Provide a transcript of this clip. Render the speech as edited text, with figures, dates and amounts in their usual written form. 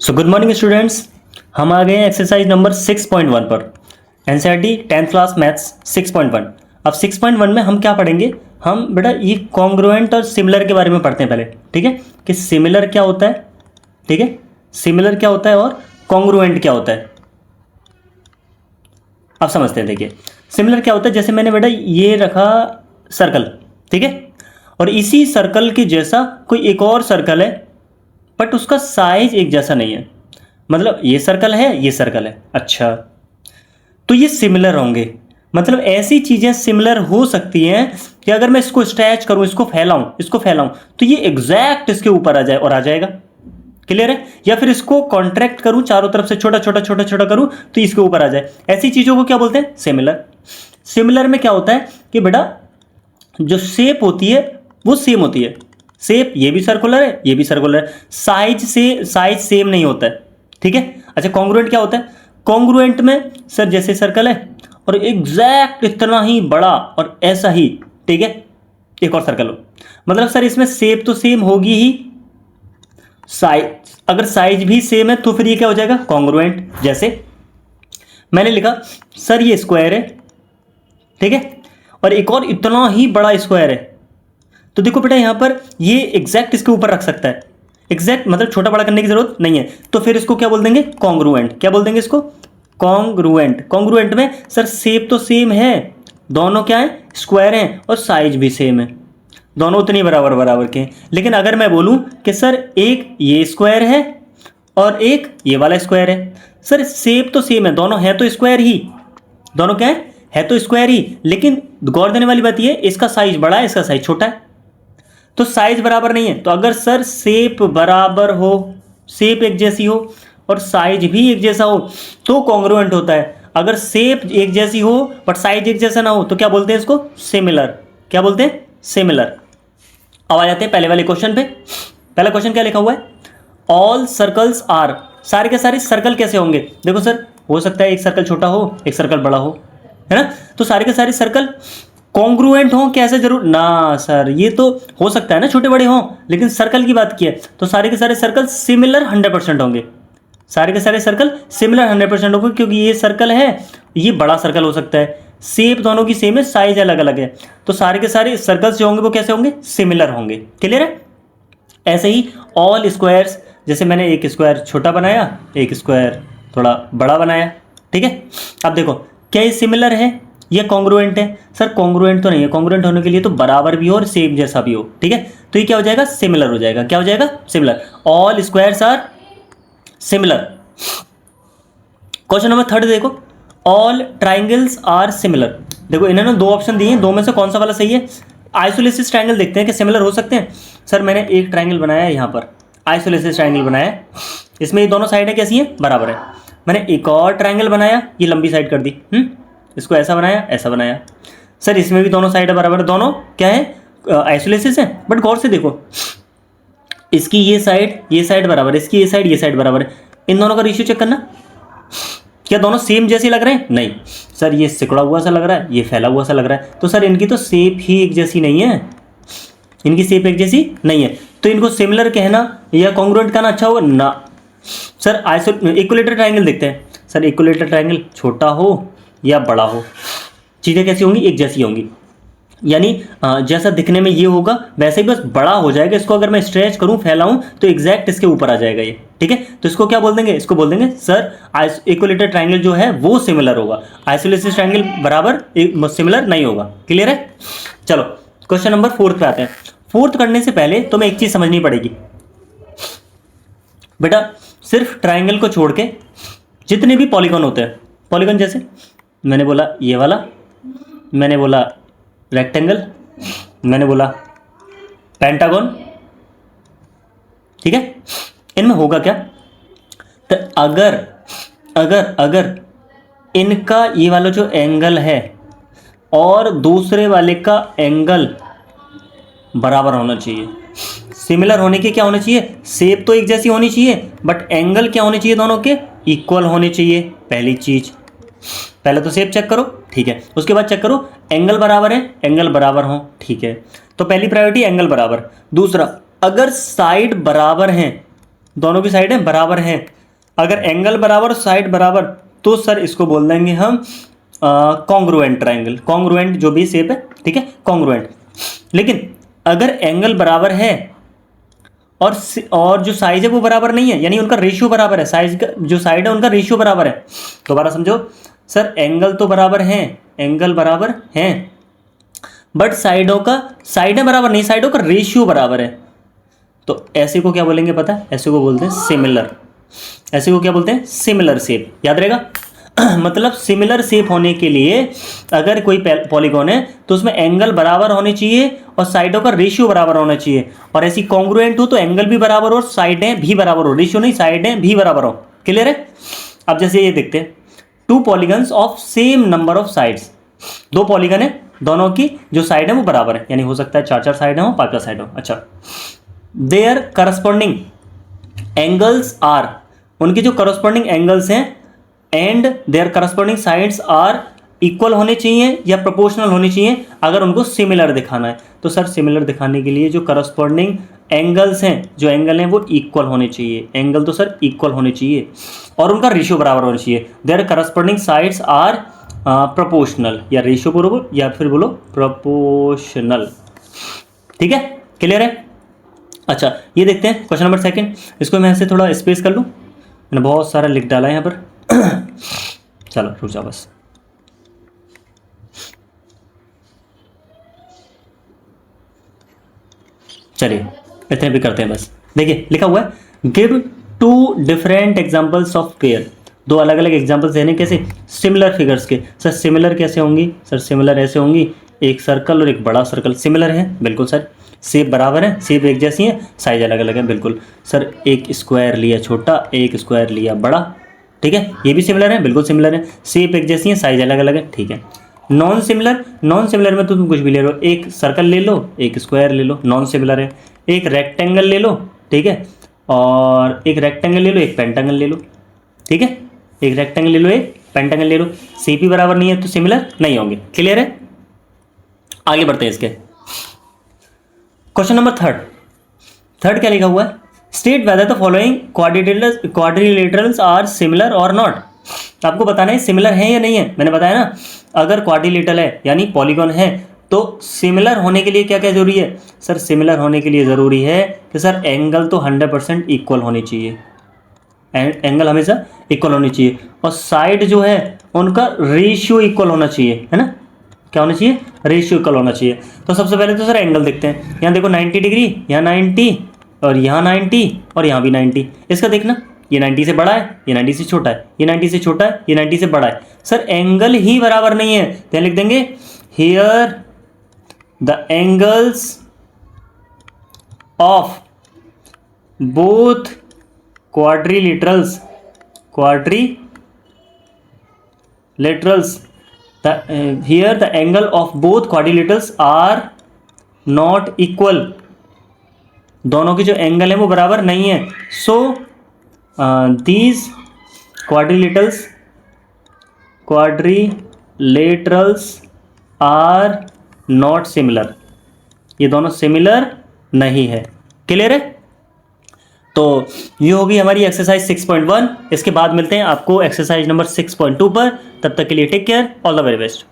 So good morning students, हम आ गए हैं एक्सरसाइज नंबर 6.1 पर। NCERT 10th class maths 6.1। अब 6.1 में हम क्या पढ़ेंगे? हम बेटा ये कॉन्ग्रुएंट और सिमिलर के बारे में पढ़ते हैं पहले, ठीक है? कि सिमिलर क्या होता है, ठीक है? सिमिलर क्या होता है और कॉन्ग्रुएंट क्या होता है, अब समझते हैं। देखिए सिमिलर क्या होता है, जैसे मैंने बेटा ये रखा सर्कल, ठीक है? और इसी सर्कल के जैसा कोई एक और सर्कल है, बट उसका साइज एक जैसा नहीं है। मतलब ये सर्कल है, ये सर्कल है, अच्छा, तो ये सिमिलर होंगे। मतलब ऐसी चीज़ें सिमिलर हो सकती हैं कि अगर मैं इसको स्ट्रेच करूं, इसको फैलाऊं तो ये एग्जैक्ट इसके ऊपर आ जाए और आ जाएगा। क्लियर है? या फिर इसको कॉन्ट्रैक्ट करूं, चारों तरफ से छोटा छोटा छोटा छोटा करूं तो इसके ऊपर आ जाए। ऐसी चीज़ों को क्या बोलते हैं? सिमिलर। सिमिलर में क्या होता है कि बेटा जो शेप होती है वो सेम होती है। शेप ये भी सर्कुलर है, ये भी सर्कुलर है, साइज सेम नहीं होता है, ठीक है? अच्छा, कॉन्ग्रुएंट क्या होता है? कॉन्ग्रुएंट में सर जैसे सर्कल है और एग्जैक्ट इतना ही बड़ा और ऐसा ही, ठीक है, एक और सर्कल हो, मतलब सर इसमें शेप तो सेम होगी ही, साइज अगर साइज भी सेम है तो फिर ये क्या हो जाएगा? कॉन्ग्रुएंट। जैसे मैंने लिखा सर ये स्क्वायर है, ठीक है, और एक और इतना ही बड़ा स्क्वायर है, तो देखो बेटा यहां पर ये एग्जैक्ट इसके ऊपर रख सकता है। एग्जैक्ट मतलब छोटा बड़ा करने की जरूरत नहीं है, तो फिर इसको क्या बोल देंगे? कॉन्ग्रुएंट। क्या बोल देंगे इसको? कॉन्ग्रुएंट। कॉन्ग्रुएंट में सर शेप तो सेम है, दोनों क्या है? स्क्वायर हैं, और साइज भी सेम है, दोनों उतनी बराबर बराबर के हैं। लेकिन अगर मैं बोलूं कि सर एक ये स्क्वायर है और एक ये वाला स्क्वायर है, सर शेप तो सेम है, दोनों हैं तो स्क्वायर ही, दोनों क्या है तो स्क्वायर ही, लेकिन गौर देने वाली बात ये, इसका साइज बड़ा है, इसका साइज छोटा है, तो साइज बराबर नहीं है। तो अगर सर शेप बराबर हो, शेप एक जैसी हो और साइज भी एक जैसा हो तो कॉन्ग्रुएंट होता है। अगर शेप एक जैसी हो बट साइज एक जैसा ना हो तो क्या बोलते हैं इसको? सिमिलर। क्या बोलते हैं? सिमिलर। अब आ जाते हैं पहले वाले क्वेश्चन पे। पहला क्वेश्चन क्या लिखा हुआ है? ऑल सर्कल्स आर, सारे के सारे सर्कल कैसे होंगे? देखो सर, हो सकता है एक सर्कल छोटा हो, एक सर्कल बड़ा हो, है ना? तो सारे के सारे सर्कल कॉन्ग्रुएंट हो क्या? ऐसा जरूर ना सर, ये तो हो सकता है ना छोटे बड़े हों, लेकिन सर्कल की बात की है तो सारे के सारे सर्कल सिमिलर 100% होंगे। सारे के सारे सर्कल सिमिलर 100% होंगे, क्योंकि ये सर्कल है, ये बड़ा सर्कल हो सकता है, शेप दोनों की सेम है, साइज अलग अलग है, तो सारे के सारे सर्कल्स जो होंगे वो कैसे होंगे? सिमिलर होंगे। क्लियर है? ऐसे ही ऑल स्क्वायर्स, जैसे मैंने एक स्क्वायर छोटा बनाया, एक स्क्वायर थोड़ा बड़ा बनाया, ठीक है? अब देखो क्या ये सिमिलर है या कॉन्ग्रुएंट है? सर कॉन्ग्रुएंट तो नहीं है, कॉन्ग्रुएंट होने के लिए तो बराबर भी हो और सेम जैसा भी हो, ठीक है? तो ये क्या हो जाएगा? सिमिलर हो जाएगा। क्या हो जाएगा? Similar. All squares are similar. Question number 3 देखो, ऑल ट्राइंगल्स आर सिमिलर। देखो इन्होंने दो ऑप्शन दिए हैं, दो में से कौन सा वाला सही है? आइसोलेसिस ट्राइंगल देखते हैं कि सिमिलर हो सकते हैं। सर मैंने एक ट्राइंगल बनाया है यहाँ पर, आइसोलेसिस ट्राइंगल बनाया है, इसमें ये दोनों साइडें कैसी हैं? बराबर है। मैंने एक और ट्राइंगल बनाया, ये लंबी साइड कर दी, इसको ऐसा बनाया, ऐसा बनाया, सर इसमें भी दोनों साइड बराबर है, दोनों क्या है? आइसोलेसिस है। बट गौर से देखो, इसकी ये साइड बराबर है, इसकी ये साइड बराबर है, इन दोनों का रेशियो चेक करना, क्या दोनों सेम जैसे लग रहे हैं? नहीं सर, ये सिकुड़ा हुआ सा लग रहा है, ये फैला हुआ सा लग रहा है, तो सर इनकी तो शेप ही एक जैसी नहीं है, इनकी शेप एक जैसी नहीं है, तो इनको सिमिलर कहना या कॉन्ग्रुएंट कहना अच्छा होगा ना? सर इक्विलेटरल ट्राइंगल देखते हैं। सर इक्विलेटरल ट्राइंगल छोटा हो या बड़ा हो, चीज़ें कैसी होंगी? एक जैसी होंगी, यानी जैसा दिखने में ये होगा वैसे ही बस बड़ा हो जाएगा। इसको अगर मैं स्ट्रेच करूं, फैलाऊं तो एग्जैक्ट इसके ऊपर आ जाएगा ये, ठीक है? तो इसको क्या बोल देंगे? इसको बोल देंगे सर इक्विलेटरल ट्राइंगल जो है वो सिमिलर होगा, आइसोलेसिस ट्राइंगल बराबर सिमिलर नहीं होगा। क्लियर है? चलो क्वेश्चन नंबर 4 पे आते हैं। 4 करने से पहले तो मैं एक चीज़ समझनी पड़ेगी बेटा, सिर्फ ट्राइंगल को छोड़ के जितने भी पॉलीगॉन होते हैं, पॉलीगॉन जैसे मैंने बोला ये वाला, मैंने बोला रेक्टेंगल, मैंने बोला पेंटागन, ठीक है? इनमें होगा क्या? तो अगर अगर अगर इनका ये वाला जो एंगल है और दूसरे वाले का एंगल बराबर होना चाहिए, सिमिलर होने के क्या होना चाहिए? शेप तो एक जैसी होनी चाहिए, बट एंगल क्या होने चाहिए? दोनों के इक्वल होने चाहिए। पहली चीज, पहले तो शेप चेक करो, ठीक है, उसके बाद चेक करो एंगल बराबर है, एंगल बराबर हो, ठीक है, तो पहली प्रायोरिटी एंगल बराबर। दूसरा, अगर साइड बराबर हैं दोनों की साइडें बराबर हैं। अगर एंगल बराबर और साइड बराबर तो सर इसको बोल देंगे हम कॉन्ग्रुएंट ट्राइंगल, कॉन्ग्रुएंट जो भी शेप है, ठीक है, कॉन्ग्रुएंट। लेकिन अगर एंगल बराबर है और जो साइज है वो बराबर नहीं है, यानी उनका रेशियो बराबर है, साइज का जो साइड है उनका रेशियो बराबर है। दोबारा समझो सर, एंगल तो बराबर हैं, एंगल बराबर हैं, बट साइडें बराबर नहीं, साइडों का रेशियो बराबर है। तो ऐसे को क्या बोलेंगे पता है? ऐसे को बोलते हैं सिमिलर। ऐसे को क्या बोलते हैं? Similar shape. याद रहेगा मतलब सिमिलर शेप होने के लिए अगर कोई पॉलीगॉन है तो उसमें एंगल बराबर होने चाहिए और साइडों का रेशियो बराबर होना चाहिए, और ऐसी कॉन्ग्रुएंट हो तो एंगल भी बराबर हो और साइडें भी बराबर हो, रेशियो नहीं, साइडें भी बराबर हो। क्लियर है? अब जैसे ये देखते हैं, to polygons of same number of sides, दो पॉलीगन है, दोनों की जो साइड है वो बराबर है, यानी हो सकता है 4 साइड हो, 5 साइड हो। अच्छा, देयर करस्पॉन्डिंग एंगल्स आर, उनके जो करस्पॉन्डिंग एंगल्स हैं and their corresponding sides are equal होने चाहिए या प्रोपोर्शनल होने चाहिए अगर उनको सिमिलर दिखाना है। तो सर सिमिलर दिखाने के लिए जो करस्पॉन्डिंग एंगल्स हैं, जो एंगल हैं वो इक्वल होने चाहिए, एंगल तो सर इक्वल होने चाहिए और उनका रेशियो बराबर होना चाहिए। Their corresponding sides are proportional, या रेशियो बोलो या फिर बोलो प्रोपोर्शनल। ठीक है, क्लियर है? अच्छा, ये देखते हैं क्वेश्चन नंबर 2। इसको मैं ऐसे थोड़ा स्पेस कर लूँ, मैंने बहुत सारा लिख डाला है यहाँ पर चलो रुक जाओ बस। चलिए इतने भी करते हैं बस। देखिए लिखा हुआ है give 2 different examples of pair, 2 अलग अलग एग्जांपल्स देने कैसे? सिमिलर फिगर्स के। सर सिमिलर कैसे होंगी? सर सिमिलर ऐसे होंगी, एक सर्कल और एक बड़ा सर्कल सिमिलर है, बिल्कुल सर। शेप बराबर है, शेप एक जैसी है, साइज अलग अलग है, बिल्कुल सर। एक स्क्वायर लिया छोटा, एक स्क्वायर लिया बड़ा, ठीक है, ये भी सिमिलर है, बिल्कुल सिमिलर है। शेप एक जैसी है, साइज अलग अलग है, ठीक है। नॉन सिमिलर, नॉन सिमिलर में तो तुम कुछ भी ले लो, एक सर्कल ले लो, एक स्क्वायर ले लो, नॉन सिमिलर है। एक रेक्टेंगल ले लो, ठीक है, और एक रेक्टेंगल ले लो, एक पेंटांगल ले लो, ठीक है, एक रेक्टेंगल ले लो, एक पेंटांगल ले लो, शेप ही बराबर नहीं है तो सिमिलर नहीं होंगे। क्लियर है? आगे बढ़ते हैं इसके। क्वेश्चन नंबर 3 क्या लिखा हुआ है? State whether the following quadrilaterals are similar और नॉट। आपको बताना है सिमिलर है या नहीं है। मैंने बताया ना, अगर क्वाड्रिलेटरल है यानी पॉलीगॉन है तो सिमिलर होने के लिए क्या क्या जरूरी है? सर सिमिलर होने के लिए ज़रूरी है कि सर एंगल तो 100% इक्वल होनी चाहिए, एंगल हमेशा इक्वल होनी चाहिए, और साइड जो है उनका रेशियो इक्वल होना चाहिए, है ना? क्या होना चाहिए? रेशियो इक्वल होना चाहिए। तो सबसे पहले तो सर एंगल देखते हैं। यहाँ देखो 90 डिग्री, यहाँ 90 और यहाँ 90 और यहाँ भी 90। इसका देखना, ये 90 से बड़ा है, ये 90 से छोटा है, ये 90 से छोटा है, ये 90 से बड़ा है। सर एंगल ही बराबर नहीं है तो लिख देंगे here the angles of both quadrilaterals here the angle of both quadrilaterals are not equal, दोनों की जो एंगल है वो बराबर नहीं है। सो these quadrilaterals are not similar, ये दोनों सिमिलर नहीं है। क्लियर है? तो ये होगी हमारी एक्सरसाइज 6.1। इसके बाद मिलते हैं आपको एक्सरसाइज नंबर 6.2 पर। तब तक के लिए take care, all the very best.